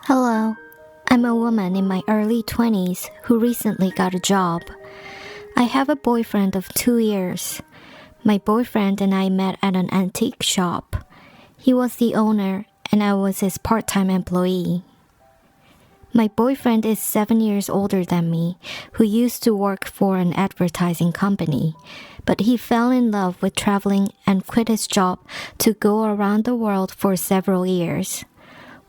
Hello, I'm a woman in my early 20s who recently got a job. I have a boyfriend of 2 years. My boyfriend and I met at an antique shop. He was the owner and I was his part-time employee. My boyfriend is 7 years older than me, who used to work for an advertising company, but he fell in love with traveling and quit his job to go around the world for several years.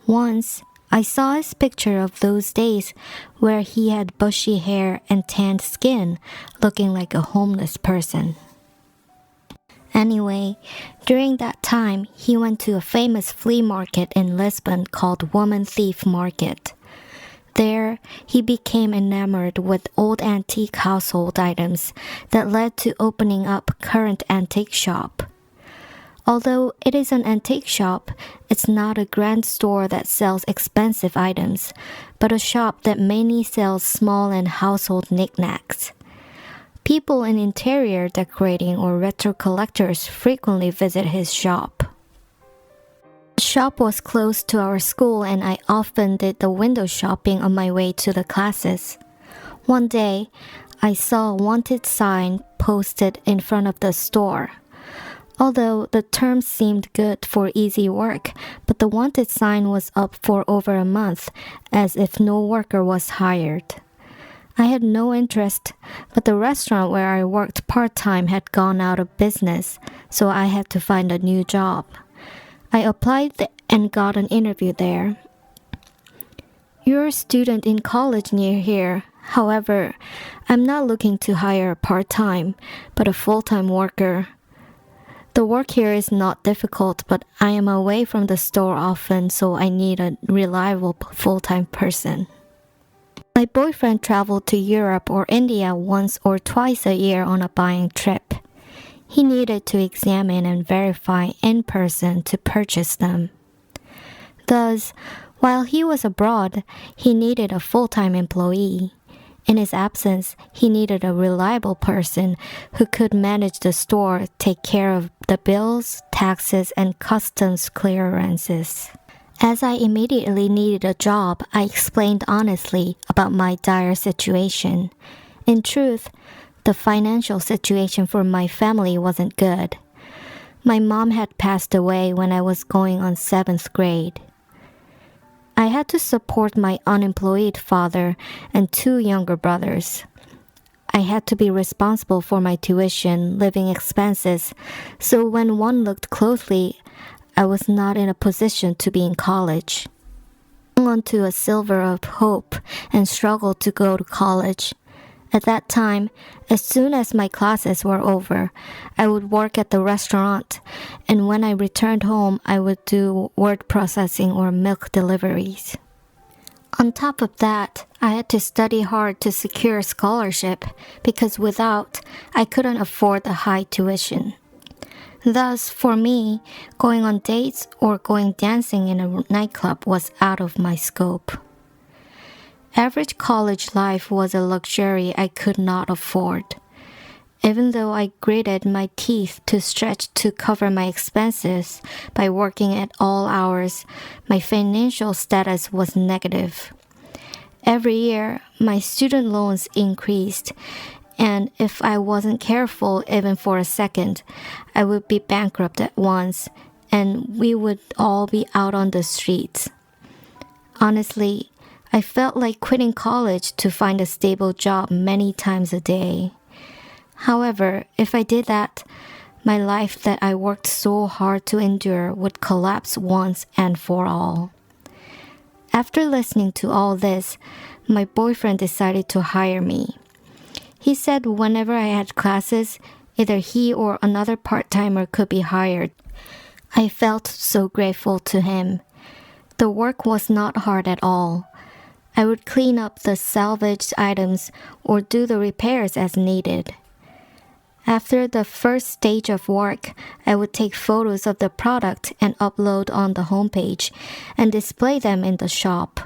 Once, I saw his picture of those days where he had bushy hair and tanned skin, looking like a homeless person. Anyway, during that time, he went to a famous flea market in Lisbon called Woman Thief Market. There, he became enamored with old antique household items that led to opening up current antique shop. Although it is an antique shop, it's not a grand store that sells expensive items, but a shop that mainly sells small and household knickknacks. People in interior decorating or retro collectors frequently visit his shop. The shop was close to our school and I often did the window shopping on my way to the classes. One day, I saw a wanted sign posted in front of the store. Although the term seemed good for easy work, but the wanted sign was up for over a month, as if no worker was hired. I had no interest, but the restaurant where I worked part-time had gone out of business, so I had to find a new job. I applied and got an interview there. "You're a student in college near here. However, I'm not looking to hire a part-time, but a full-time worker. The work here is not difficult, but I am away from the store often, so I need a reliable full-time person." My boyfriend traveled to Europe or India once or twice a year on a buying trip. He needed to examine and verify in person to purchase them. Thus, while he was abroad, he needed a full-time employee. In his absence, he needed a reliable person who could manage the store, take care of the bills, taxes, and customs clearances. As I immediately needed a job, I explained honestly about my dire situation. In truth, the financial situation for my family wasn't good. My mom had passed away when I was going on 7th grade. I had to support my unemployed father and 2 younger brothers. I had to be responsible for my tuition, living expenses, so when one looked closely, I was not in a position to be in college. I hung on to a sliver of hope and struggled to go to college. At that time, as soon as my classes were over, I would work at the restaurant, and when I returned home, I would do word processing or milk deliveries. On top of that, I had to study hard to secure a scholarship because without, I couldn't afford the high tuition. Thus, for me, going on dates or going dancing in a nightclub was out of my scope. Average college life was a luxury I could not afford. Even though I gritted my teeth to stretch to cover my expenses by working at all hours, my financial status was negative. Every year, my student loans increased, and if I wasn't careful even for a second, I would be bankrupt at once, and we would all be out on the streets. Honestly, I felt like quitting college to find a stable job many times a day. However, if I did that, my life that I worked so hard to endure would collapse once and for all. After listening to all this, my boyfriend decided to hire me. He said whenever I had classes, either he or another part-timer could be hired. I felt so grateful to him. The work was not hard at all. I would clean up the salvaged items or do the repairs as needed. After the first stage of work, I would take photos of the product and upload on the homepage and display them in the shop.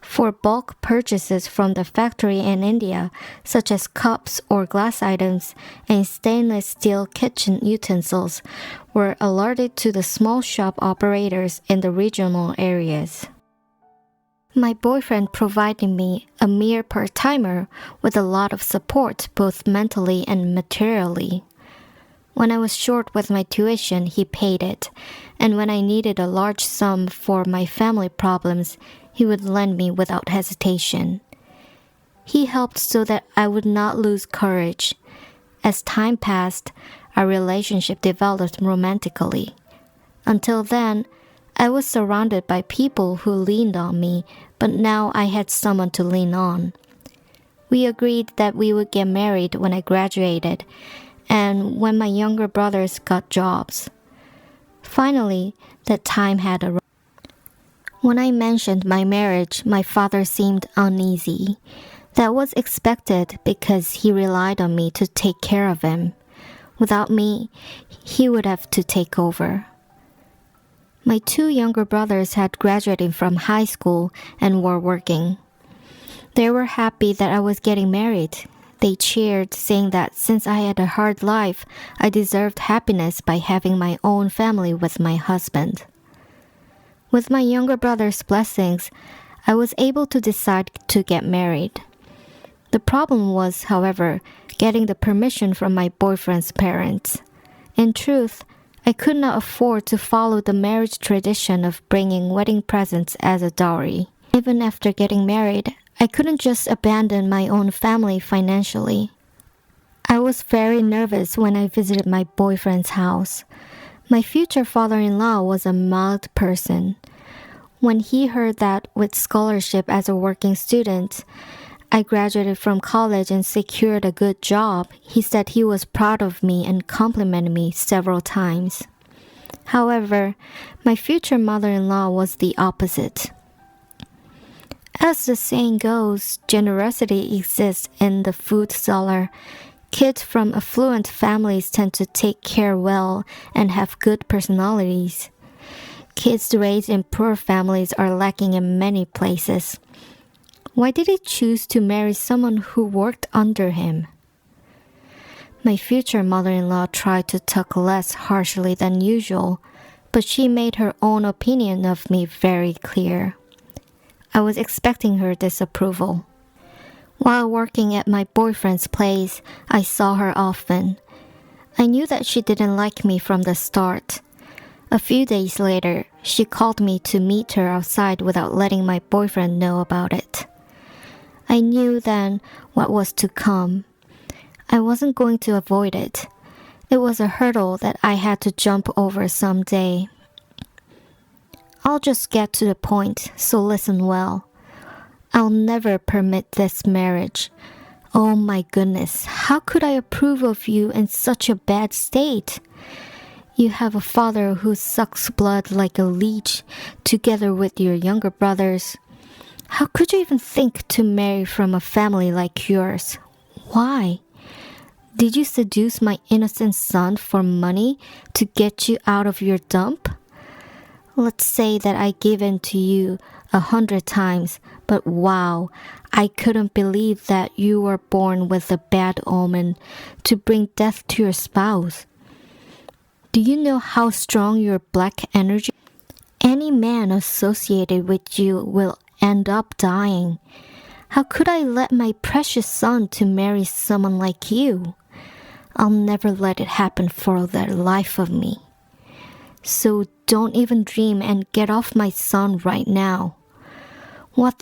For bulk purchases from the factory in India, such as cups or glass items and stainless steel kitchen utensils, were alerted to the small shop operators in the regional areas. My boyfriend provided me, a mere part-timer, with a lot of support both mentally and materially. When I was short with my tuition, he paid it, and when I needed a large sum for my family problems, he would lend me without hesitation. He helped so that I would not lose courage. As time passed, our relationship developed romantically. Until then, I was surrounded by people who leaned on me, but now I had someone to lean on. We agreed that we would get married when I graduated, and when my younger brothers got jobs. Finally, that time had arrived. When I mentioned my marriage, my father seemed uneasy. That was expected because he relied on me to take care of him. Without me, he would have to take over. My two younger brothers had graduated from high school and were working. They were happy that I was getting married. They cheered, saying that since I had a hard life, I deserved happiness by having my own family with my husband. With my younger brother's blessings, I was able to decide to get married. The problem was, however, getting the permission from my boyfriend's parents. In truth, I could not afford to follow the marriage tradition of bringing wedding presents as a dowry. Even after getting married, I couldn't just abandon my own family financially. I was very nervous when I visited my boyfriend's house. My future father-in-law was a mild person. When he heard that with scholarship as a working student, I graduated from college and secured a good job, he said he was proud of me and complimented me several times. However, my future mother-in-law was the opposite. As the saying goes, generosity exists in the food cellar. Kids from affluent families tend to take care well and have good personalities. Kids raised in poor families are lacking in many places. Why did he choose to marry someone who worked under him? My future mother-in-law tried to talk less harshly than usual, but she made her own opinion of me very clear. I was expecting her disapproval. While working at my boyfriend's place, I saw her often. I knew that she didn't like me from the start. A few days later, she called me to meet her outside without letting my boyfriend know about it. I knew then what was to come. I wasn't going to avoid it. It was a hurdle that I had to jump over someday. I'll just get to the point, so listen well. I'll never permit this marriage. Oh my goodness, how could I approve of you in such a bad state? You have a father who sucks blood like a leech, together with your younger brothers. How could you even think to marry from a family like yours? Why? Did you seduce my innocent son for money to get you out of your dump? Let's say that I gave in to you 100 times, but wow, I couldn't believe that you were born with a bad omen to bring death to your spouse. Do you know how strong your black energy? Any man associated with you will end up dying. How could I let my precious son to marry someone like you? I'll never let it happen for the life of me. So don't even dream and get off my son right now. What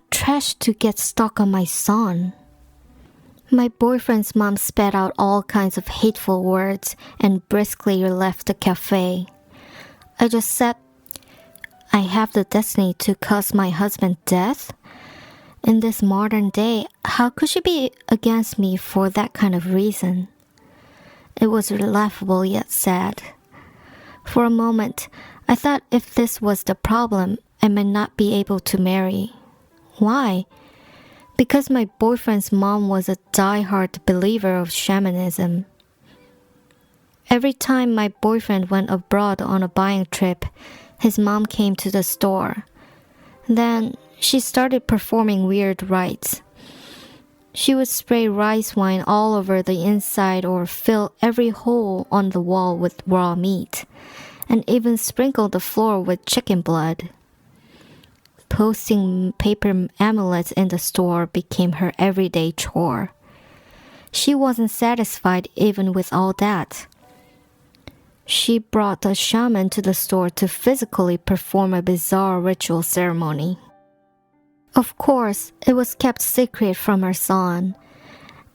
trash to get stuck on my son? My boyfriend's mom spat out all kinds of hateful words and briskly left the cafe. I just said, I have the destiny to cause my husband death? In this modern day, how could she be against me for that kind of reason? It was laughable yet sad. For a moment, I thought if this was the problem, I might not be able to marry. Why? Because my boyfriend's mom was a die-hard believer of shamanism. Every time my boyfriend went abroad on a buying trip, his mom came to the store. Then she started performing weird rites. She would spray rice wine all over the inside or fill every hole on the wall with raw meat, and even sprinkle the floor with chicken blood. posting paper amulets in the store became her everyday chore. She wasn't satisfied even with all that. She brought a shaman to the store to physically perform a bizarre ritual ceremony. Of course, it was kept secret from her son.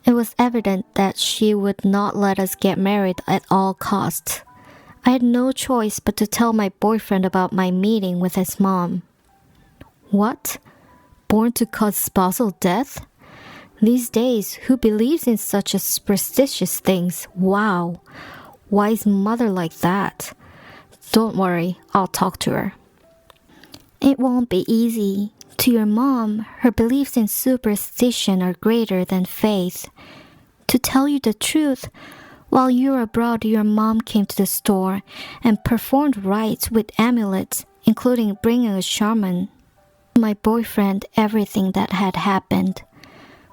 It was evident that she would not let us get married at all costs. I had no choice but to tell my boyfriend about my meeting with his mom. What? Born to cause spousal death? These days, who believes in such a superstitious things? Wow. Wise mother like that. Don't worry, I'll talk to her. It won't be easy. To your mom, her beliefs in superstition are greater than faith. To tell you the truth, while you were abroad, your mom came to the store and performed rites with amulets, including bringing a shaman. My boyfriend, everything that had happened.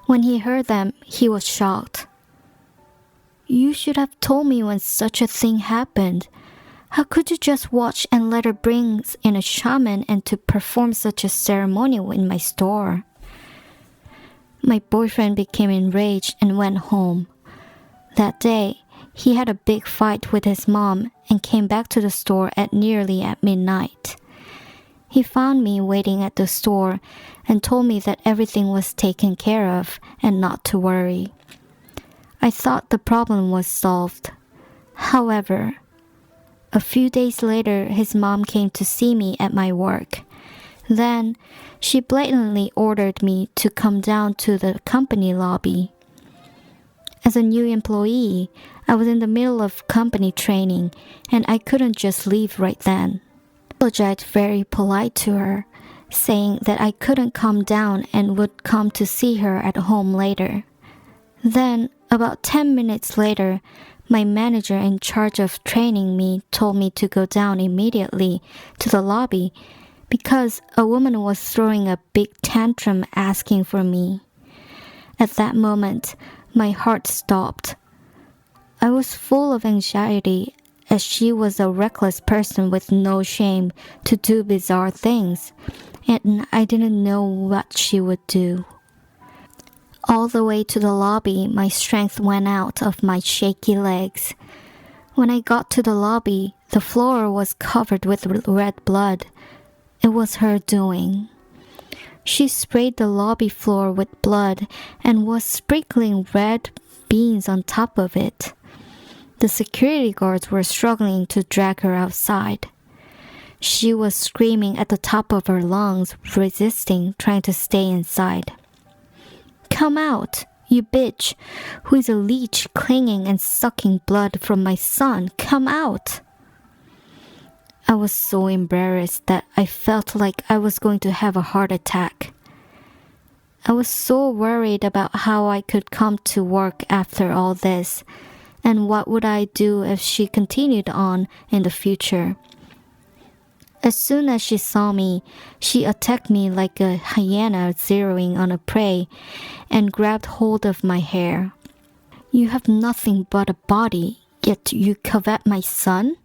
When he heard them, he was shocked. You should have told me when such a thing happened. How could you just watch and let her bring in a shaman and to perform such a ceremony in my store? My boyfriend became enraged and went home. That day, he had a big fight with his mom and came back to the store at nearly at midnight. He found me waiting at the store and told me that everything was taken care of and not to worry. I thought the problem was solved. However, a few days later, his mom came to see me at my work. Then, she blatantly ordered me to come down to the company lobby. As a new employee, I was in the middle of company training, and I couldn't just leave right then. I apologized very polite to her, saying that I couldn't come down and would come to see her at home later. Then, about 10 minutes later, my manager in charge of training me told me to go down immediately to the lobby because a woman was throwing a big tantrum asking for me. At that moment, my heart stopped. I was full of anxiety as she was a reckless person with no shame to do bizarre things, and I didn't know what she would do. All the way to the lobby, my strength went out of my shaky legs. When I got to the lobby, the floor was covered with red blood. It was her doing. She sprayed the lobby floor with blood and was sprinkling red beans on top of it. The security guards were struggling to drag her outside. She was screaming at the top of her lungs, resisting, trying to stay inside. Come out, you bitch, who is a leech clinging and sucking blood from my son. Come out. I was so embarrassed that I felt like I was going to have a heart attack. I was so worried about how I could come to work after all this, and what would I do if she continued on in the future. As soon as she saw me, she attacked me like a hyena zeroing on a prey and grabbed hold of my hair. You have nothing but a body, yet you covet my son?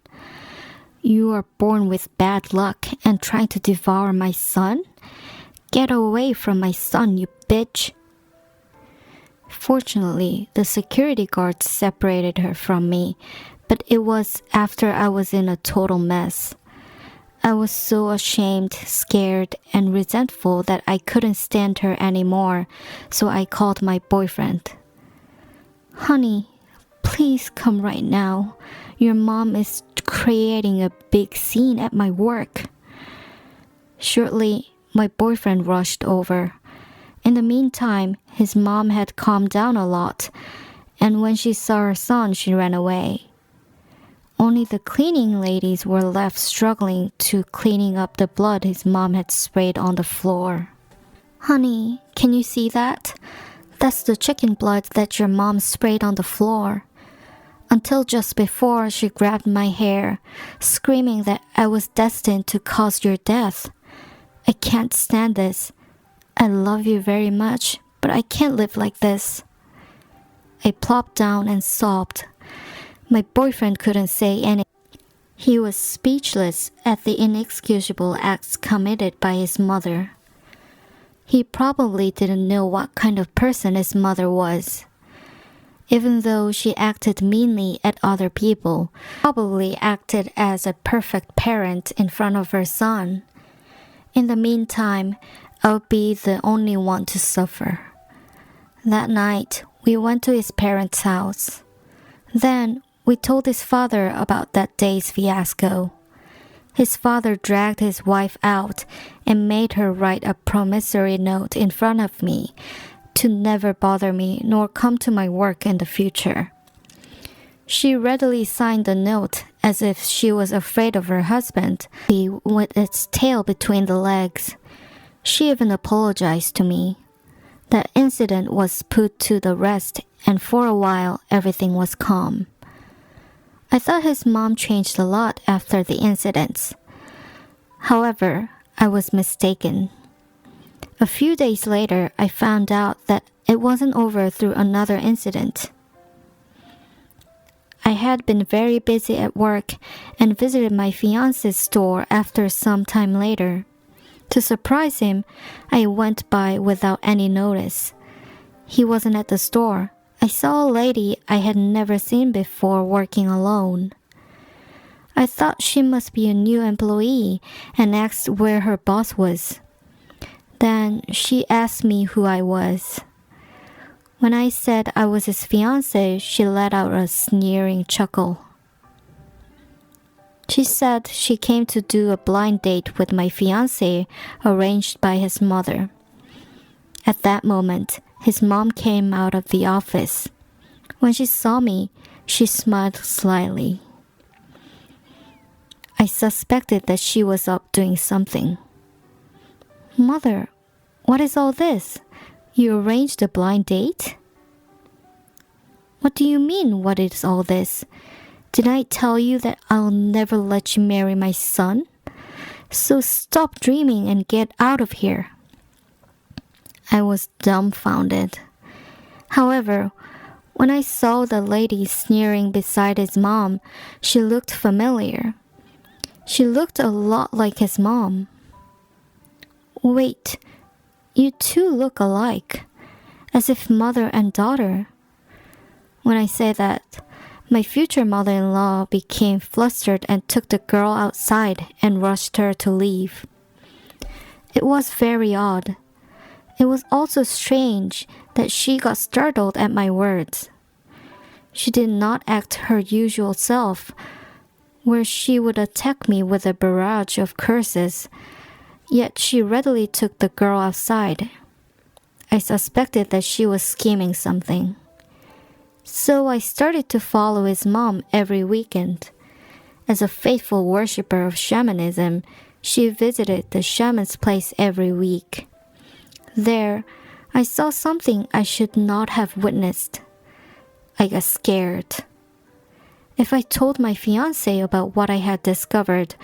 You are born with bad luck and trying to devour my son? Get away from my son, you bitch! Fortunately, the security guards separated her from me, but it was after I was in a total mess. I was so ashamed, scared, and resentful that I couldn't stand her anymore, so I called my boyfriend. Honey, please come right now. Your mom is creating a big scene at my work. Shortly, my boyfriend rushed over. In the meantime, his mom had calmed down a lot, and when she saw her son, she ran away. Only the cleaning ladies were left struggling to cleaning up the blood his mom had sprayed on the floor. Honey, can you see that? That's the chicken blood that your mom sprayed on the floor. Until just before she grabbed my hair, screaming that I was destined to cause your death. I can't stand this. I love you very much, but I can't live like this. I plopped down and sobbed. My boyfriend couldn't say anything. He was speechless at the inexcusable acts committed by his mother. He probably didn't know what kind of person his mother was. Even though she acted meanly at other people, probably acted as a perfect parent in front of her son. In the meantime, I would be the only one to suffer. That night, we went to his parents' house. Then, we told his father about that day's fiasco. His father dragged his wife out and made her write a promissory note in front of me to never bother me nor come to my work in the future. She readily signed the note as if she was afraid of her husband, with its tail between the legs. She even apologized to me. That incident was put to the rest, and for a while everything was calm. I thought his mom changed a lot after the incidents. However, I was mistaken. A few days later, I found out that it wasn't over through another incident. I had been very busy at work and visited my fiancé's store after some time later. To surprise him, I went by without any notice. He wasn't at the store. I saw a lady I had never seen before working alone. I thought she must be a new employee and asked where her boss was. Then she asked me who I was. When I said I was his fiancée, she let out a sneering chuckle. She said she came to do a blind date with my fiancé arranged by his mother. At that moment, his mom came out of the office. When she saw me, she smiled slyly. I suspected that she was up doing something. "Mother, what is all this? You arranged a blind date?" "What do you mean, what is all this? Did I tell you that I'll never let you marry my son? So stop dreaming and get out of here." I was dumbfounded. However, when I saw the lady sneering beside his mom, she looked familiar. She looked a lot like his mom. "Wait, you two look alike, as if mother and daughter." When I say that, my future mother-in-law became flustered and took the girl outside and rushed her to leave. It was very odd. It was also strange that she got startled at my words. She did not act her usual self, where she would attack me with a barrage of curses, yet she readily took the girl outside. I suspected that she was scheming something. So I started to follow his mom every weekend. As a faithful worshiper of shamanism, she visited the shaman's place every week. There, I saw something I should not have witnessed. I got scared. If I told my fiancé about what I had discovered,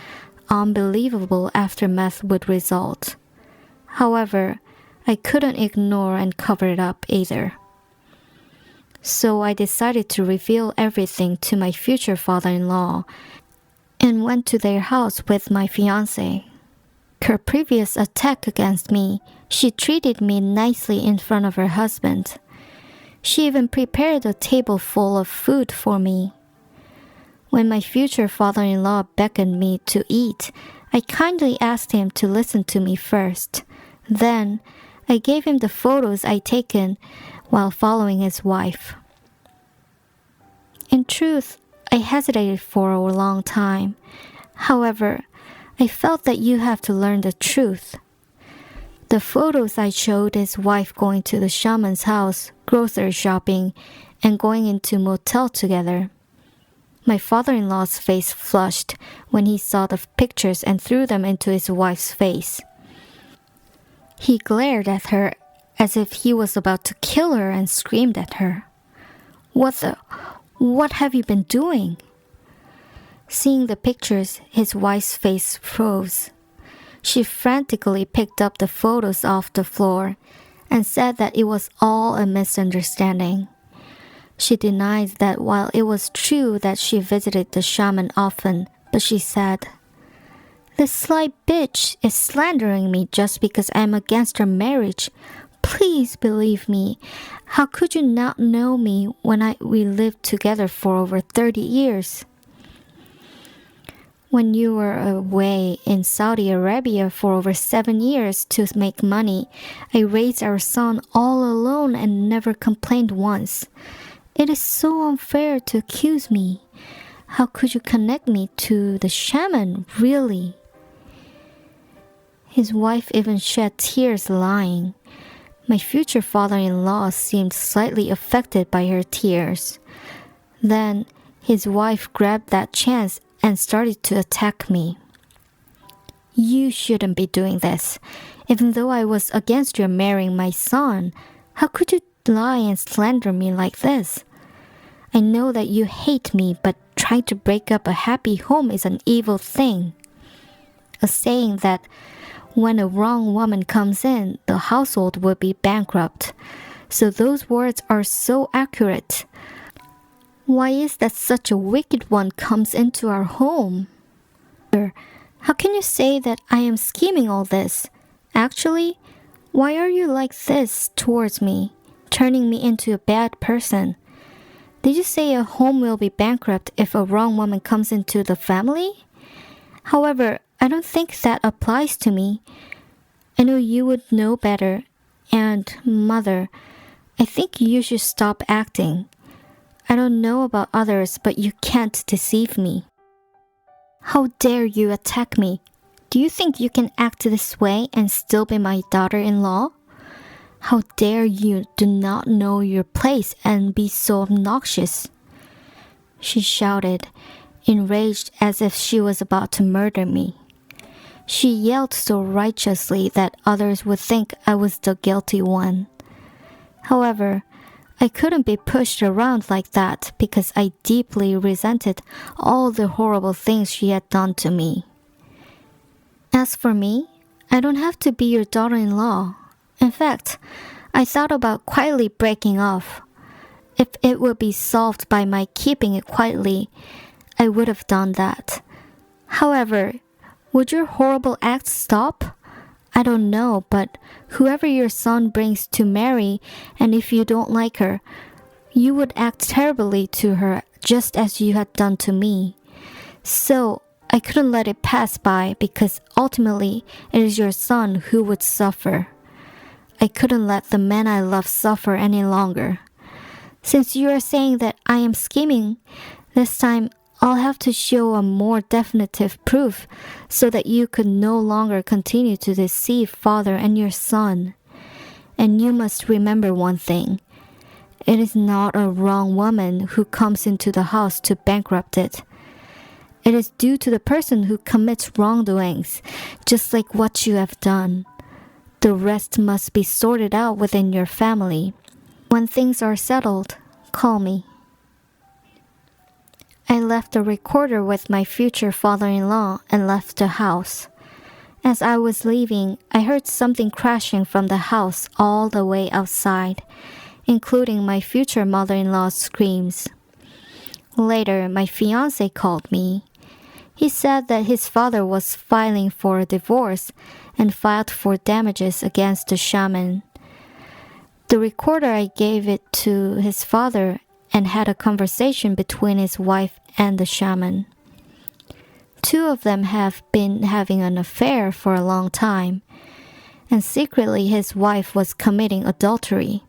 unbelievable aftermath would result. However, I couldn't ignore and cover it up either. So I decided to reveal everything to my future father-in-law and went to their house with my fiancé. Her previous attack against me, she treated me nicely in front of her husband. She even prepared a table full of food for me. When my future father-in-law beckoned me to eat, I kindly asked him to listen to me first. Then, I gave him the photos I'd taken while following his wife. In truth, I hesitated for a long time. However, I felt that you have to learn the truth. The photos I showed his wife going to the shaman's house, grocery shopping, and going into motel together. My father-in-law's face flushed when he saw the pictures and threw them into his wife's face. He glared at her as if he was about to kill her and screamed at her. What have you been doing?" Seeing the pictures, his wife's face froze. She frantically picked up the photos off the floor and said that it was all a misunderstanding. She denied that while it was true that she visited the shaman often, but she said, "This sly bitch is slandering me just because I'm against her marriage. Please believe me. How could you not know me when we lived together for over 30 years? When you were away in Saudi Arabia for over 7 years to make money, I raised our son all alone and never complained once. It is so unfair to accuse me. How could you connect me to the shaman, really?" His wife even shed tears lying. My future father-in-law seemed slightly affected by her tears. Then his wife grabbed that chance and started to attack me. "You shouldn't be doing this. Even though I was against your marrying my son, how could you lie and slander me like this? I know that you hate me, but trying to break up a happy home is an evil thing. A saying that when a wrong woman comes in, the household will be bankrupt. So those words are so accurate. Why is that such a wicked one comes into our home? How can you say that I am scheming all this? Actually, why are you like this towards me, turning me into a bad person? Did you say a home will be bankrupt if a wrong woman comes into the family? However, I don't think that applies to me. I know you would know better. And, Mother, I think you should stop acting. I don't know about others, but you can't deceive me. How dare you attack me? Do you think you can act this way and still be my daughter-in-law? How dare you do not know your place and be so obnoxious?" She shouted, enraged as if she was about to murder me. She yelled so righteously that others would think I was the guilty one. However, I couldn't be pushed around like that because I deeply resented all the horrible things she had done to me. As for me, I don't have to be your daughter-in-law. In fact, I thought about quietly breaking off. If it would be solved by my keeping it quietly, I would have done that. However, would your horrible acts stop? I don't know, but whoever your son brings to marry, and if you don't like her, you would act terribly to her just as you had done to me. So I couldn't let it pass by because ultimately it is your son who would suffer. I couldn't let the man I love suffer any longer. Since you are saying that I am scheming, this time I'll have to show a more definitive proof so that you could no longer continue to deceive father and your son. And you must remember one thing. It is not a wrong woman who comes into the house to bankrupt it. It is due to the person who commits wrongdoings, just like what you have done. The rest must be sorted out within your family. When things are settled, call me. I left the recorder with my future father-in-law and left the house. As I was leaving, I heard something crashing from the house all the way outside, including my future mother-in-law's screams. Later, my fiancé called me. He said that his father was filing for a divorce and filed for damages against the shaman. The recorder, I gave it to his father and had a conversation between his wife and the shaman. Two of them have been having an affair for a long time, and secretly his wife was committing adultery.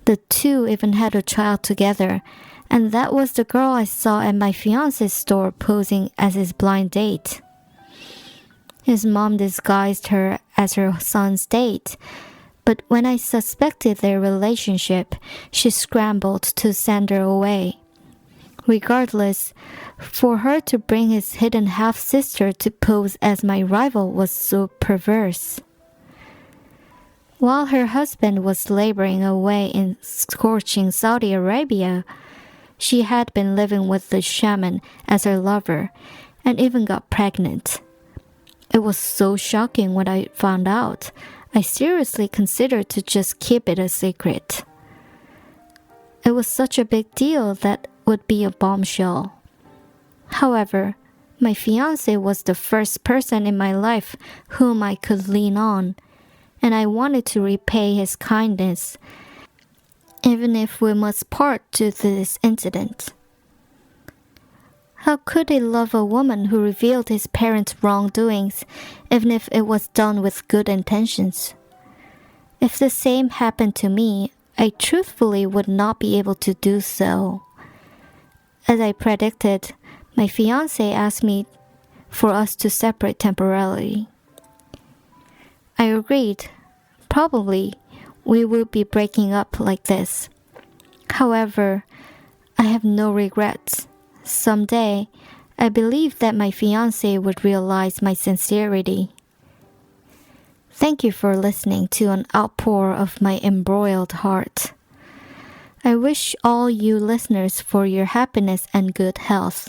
The two even had a child together, and that was the girl I saw at my fiancé's store posing as his blind date. His mom disguised her as her son's date, but when I suspected their relationship, she scrambled to send her away. Regardless, for her to bring his hidden half-sister to pose as my rival was so perverse. While her husband was laboring away in scorching Saudi Arabia, she had been living with the shaman as her lover and even got pregnant. It was so shocking when I found out. I seriously considered to just keep it a secret. It was such a big deal that would be a bombshell. However, My fiancé was the first person in my life whom I could lean on, and I wanted to repay his kindness, even if we must part due to this incident. How could he love a woman who revealed his parents' wrongdoings, even if it was done with good intentions? If the same happened to me, I truthfully would not be able to do so. As I predicted, my fiancé asked me for us to separate temporarily. I agreed. Probably we would be breaking up like this. However, I have no regrets. Someday, I believe that my fiancé would realize my sincerity. Thank you for listening to an outpour of my embroiled heart. I wish all you listeners for your happiness and good health.